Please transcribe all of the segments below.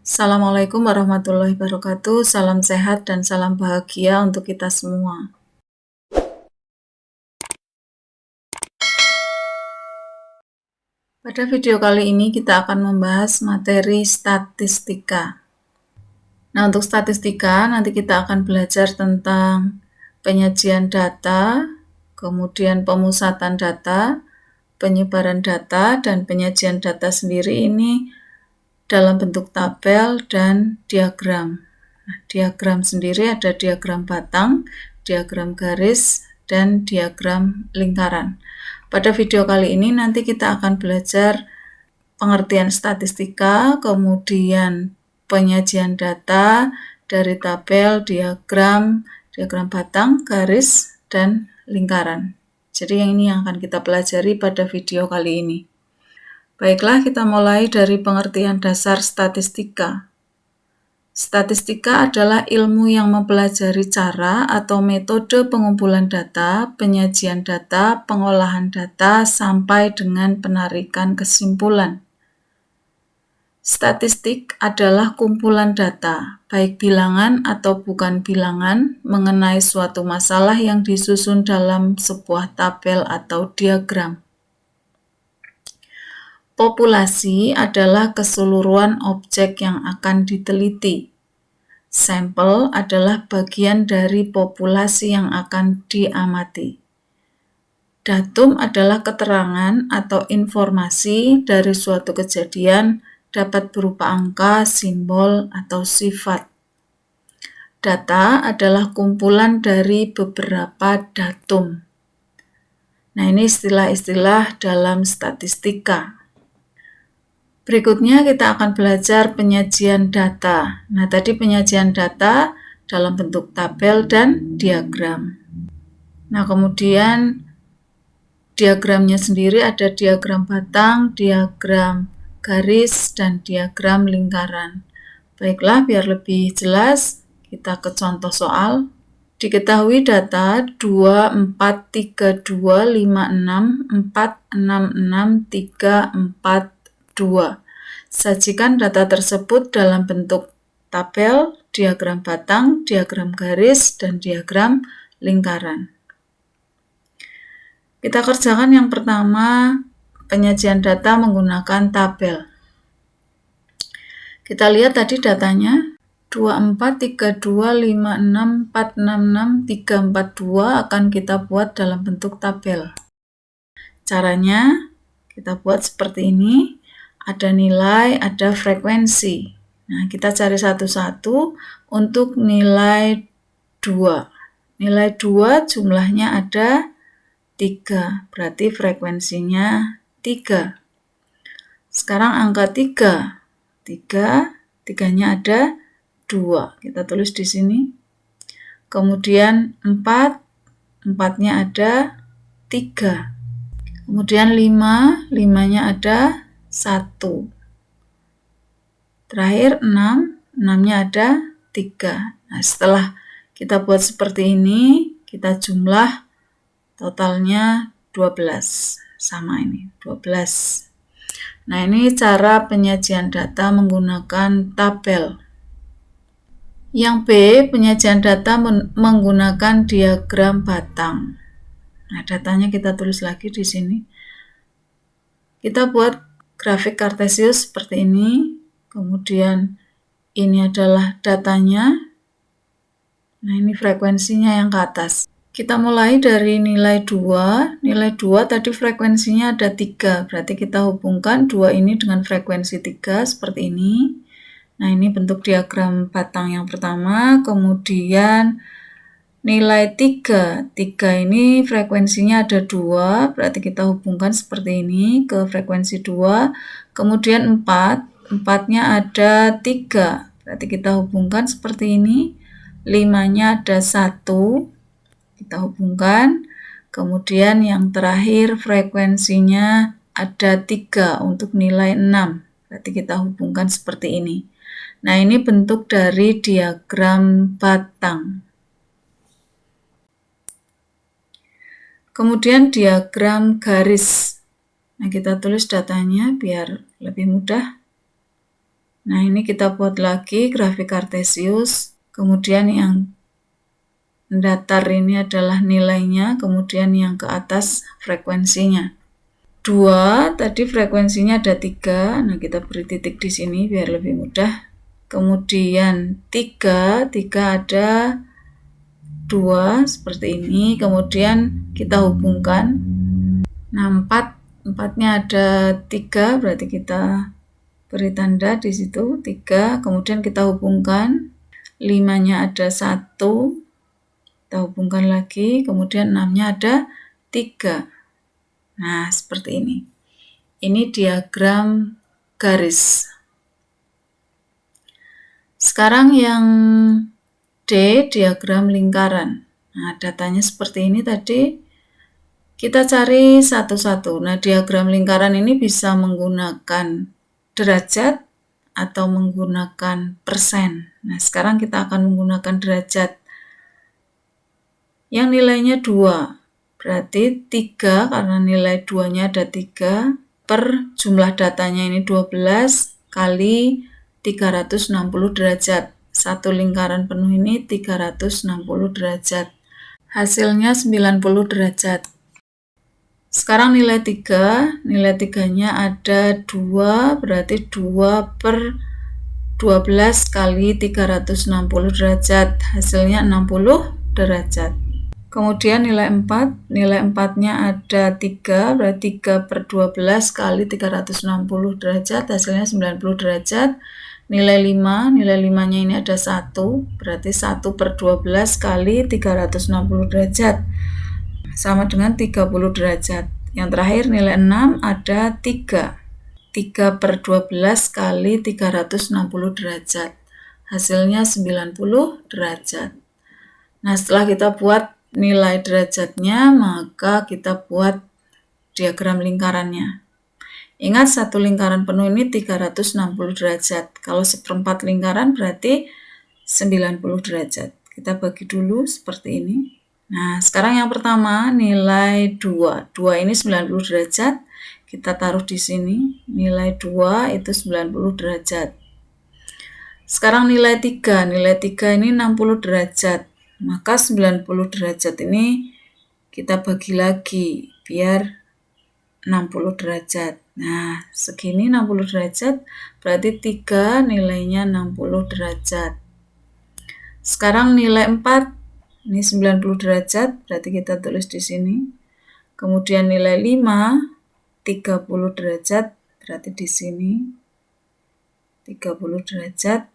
Assalamualaikum warahmatullahi wabarakatuh. Salam sehat dan salam bahagia untuk kita semua. Pada video kali ini kita akan membahas materi statistika. Nah, untuk statistika nanti kita akan belajar tentang penyajian data, kemudian pemusatan data, penyebaran data, dan penyajian data sendiri ini dalam bentuk tabel dan diagram. Nah, diagram sendiri ada diagram batang, diagram garis, dan diagram lingkaran. Pada video kali ini nanti kita akan belajar pengertian statistika, kemudian penyajian data dari tabel, diagram batang, garis, dan lingkaran. Jadi ini yang akan kita pelajari pada video kali ini. Baiklah, kita mulai dari pengertian dasar statistika. Statistika adalah ilmu yang mempelajari cara atau metode pengumpulan data, penyajian data, pengolahan data, sampai dengan penarikan kesimpulan. Statistik adalah kumpulan data, baik bilangan atau bukan bilangan, mengenai suatu masalah yang disusun dalam sebuah tabel atau diagram. Populasi adalah keseluruhan objek yang akan diteliti. Sampel adalah bagian dari populasi yang akan diamati. Datum adalah keterangan atau informasi dari suatu kejadian, dapat berupa angka, simbol, atau sifat. Data adalah kumpulan dari beberapa datum. Nah, ini istilah-istilah dalam statistika. Berikutnya kita akan belajar penyajian data. Nah, tadi penyajian data dalam bentuk tabel dan diagram. Nah, kemudian diagramnya sendiri ada diagram batang, diagram garis, dan diagram lingkaran. Baiklah, biar lebih jelas, kita ke contoh soal. Diketahui data 2, 4, 3, 2, 5, 6, 4, 6, 6, 3, 4, 2. Sajikan data tersebut dalam bentuk tabel, diagram batang, diagram garis, dan diagram lingkaran. Kita kerjakan yang pertama, penyajian data menggunakan tabel. Kita lihat tadi datanya 243256466342 akan kita buat dalam bentuk tabel. Caranya kita buat seperti ini. Ada nilai, ada frekuensi. Nah, kita cari satu-satu untuk nilai 2. Nilai 2 jumlahnya ada 3, berarti frekuensinya 3. Sekarang angka 3. 3-nya ada 2. Kita tulis di sini. Kemudian 4, 4-nya ada 3. Kemudian 5, 5-nya ada 1. Terakhir 6, 6-nya ada 3. Nah, setelah kita buat seperti ini, kita jumlah totalnya 12. Sama ini, 12. Nah, ini cara penyajian data menggunakan tabel. Yang B, penyajian data menggunakan diagram batang. Nah, datanya kita tulis lagi di sini. Kita buat grafik kartesius seperti ini, kemudian ini adalah datanya. Nah, ini frekuensinya yang ke atas. Kita mulai dari nilai 2. Nilai 2 tadi frekuensinya ada 3, berarti kita hubungkan 2 ini dengan frekuensi 3 seperti ini. Nah, ini bentuk diagram batang yang pertama, kemudian nilai 3 ini frekuensinya ada 2, berarti kita hubungkan seperti ini ke frekuensi 2. Kemudian 4-nya ada 3, berarti kita hubungkan seperti ini. 5-nya ada 1, kita hubungkan. Kemudian yang terakhir frekuensinya ada 3 untuk nilai 6, berarti kita hubungkan seperti ini. Nah, ini bentuk dari diagram batang. Kemudian diagram garis. Nah, kita tulis datanya biar lebih mudah. Nah, ini kita buat lagi grafik kartesius, kemudian yang datar ini adalah nilainya, kemudian yang ke atas frekuensinya. 2, tadi frekuensinya ada 3, nah kita beri titik di sini biar lebih mudah. Kemudian 3 ada 2 seperti ini, kemudian kita hubungkan. Nah, 4-nya ada 3, berarti kita beri tanda di situ 3, kemudian kita hubungkan. 5-nya ada 1, kita hubungkan lagi, kemudian 6-nya ada 3. Nah, seperti ini. Ini diagram garis. Sekarang yang D, diagram lingkaran. Nah, datanya seperti ini tadi. Kita cari satu-satu. Nah, diagram lingkaran ini bisa menggunakan derajat atau menggunakan persen. Nah, sekarang kita akan menggunakan derajat. Yang nilainya 2, berarti 3 karena nilai 2-nya ada 3, per jumlah datanya ini 12 kali 360 derajat. Satu lingkaran penuh ini 360 derajat. Hasilnya 90 derajat. Sekarang nilai 3, nilai 3-nya ada 2, berarti 2 per 12 kali 360 derajat, hasilnya 60 derajat. Kemudian nilai 4, nilai 4-nya ada 3, berarti 3 per 12 kali 360 derajat, hasilnya 90 derajat. Nilai 5, nilai 5-nya ini ada 1, berarti 1 per 12 kali 360 derajat, sama dengan 30 derajat. Yang terakhir nilai 6 ada 3. 3 per 12 kali 360 derajat. Hasilnya 90 derajat. Nah, setelah kita buat nilai derajatnya, maka kita buat diagram lingkarannya. Ingat, satu lingkaran penuh ini 360 derajat. Kalau seperempat lingkaran berarti 90 derajat. Kita bagi dulu seperti ini. Nah, sekarang yang pertama nilai 2. 2 ini 90 derajat. Kita taruh di sini. Nilai 2 itu 90 derajat. Sekarang nilai 3. Nilai 3 ini 60 derajat. Maka 90 derajat ini kita bagi lagi biar 60 derajat. Nah, segini 60 derajat, berarti 3 nilainya 60 derajat. Sekarang nilai 4. Ini 90 derajat, berarti kita tulis di sini. Kemudian nilai 5, 30 derajat, berarti di sini. 30 derajat.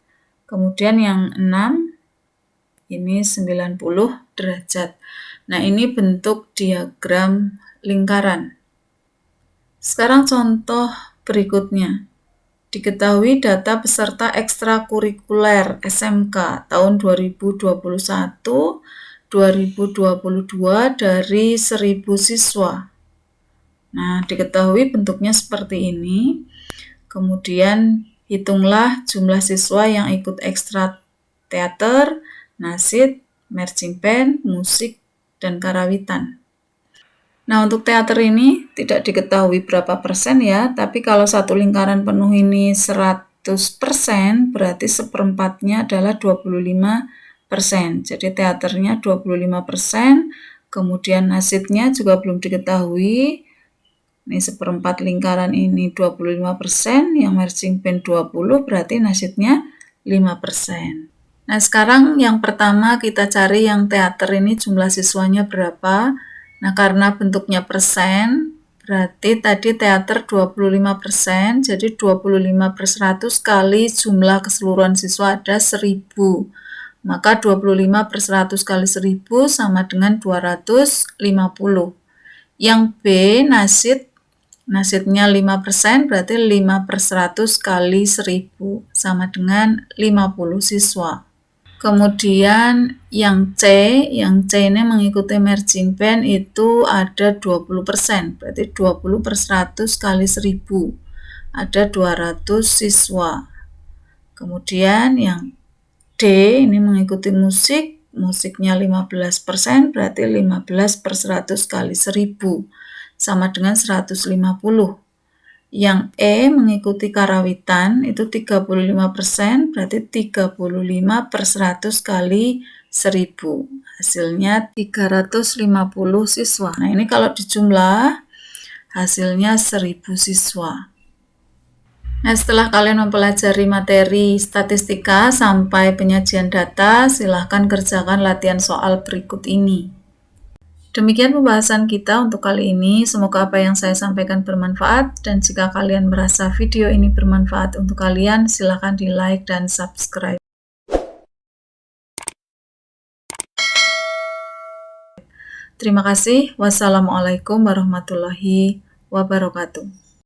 Kemudian yang 6, ini 90 derajat. Nah, ini bentuk diagram lingkaran. Sekarang contoh berikutnya. Diketahui data peserta ekstrakurikuler SMK tahun 2021-2022 dari 1000 siswa. Nah, diketahui bentuknya seperti ini. Kemudian hitunglah jumlah siswa yang ikut ekstra teater, nasid, marching band, musik, dan karawitan. Nah, untuk teater ini tidak diketahui berapa persen ya, tapi kalau satu lingkaran penuh ini 100%, berarti seperempatnya adalah 25%. Jadi teaternya 25%, kemudian nasidnya juga belum diketahui. Ini seperempat lingkaran ini 25%, yang marching band 20, berarti nasidnya 5%. Nah, sekarang yang pertama kita cari yang teater ini jumlah siswanya berapa. Nah, karena bentuknya persen, berarti tadi teater 25%, jadi 25 per 100 kali jumlah keseluruhan siswa ada 1000. Maka 25 per 100 kali 1000 sama dengan 250. Yang B, nasidnya 5%, berarti 5 per 100 kali 1000 sama dengan 50 siswa. Kemudian yang C ini mengikuti marching band itu ada 20%, berarti 20 per 100 kali 1000, ada 200 siswa. Kemudian yang D ini mengikuti musiknya 15%, berarti 15 per 100 kali 1000, sama dengan 150. Yang E mengikuti karawitan itu 35%, berarti 35/100 kali 1000. Hasilnya 350 siswa. Nah, ini kalau dijumlah hasilnya 1000 siswa. Nah, setelah kalian mempelajari materi statistika sampai penyajian data, silahkan kerjakan latihan soal berikut ini. Demikian pembahasan kita untuk kali ini. Semoga apa yang saya sampaikan bermanfaat, dan jika kalian merasa video ini bermanfaat untuk kalian, silahkan di like dan subscribe. Terima kasih. Wassalamualaikum warahmatullahi wabarakatuh.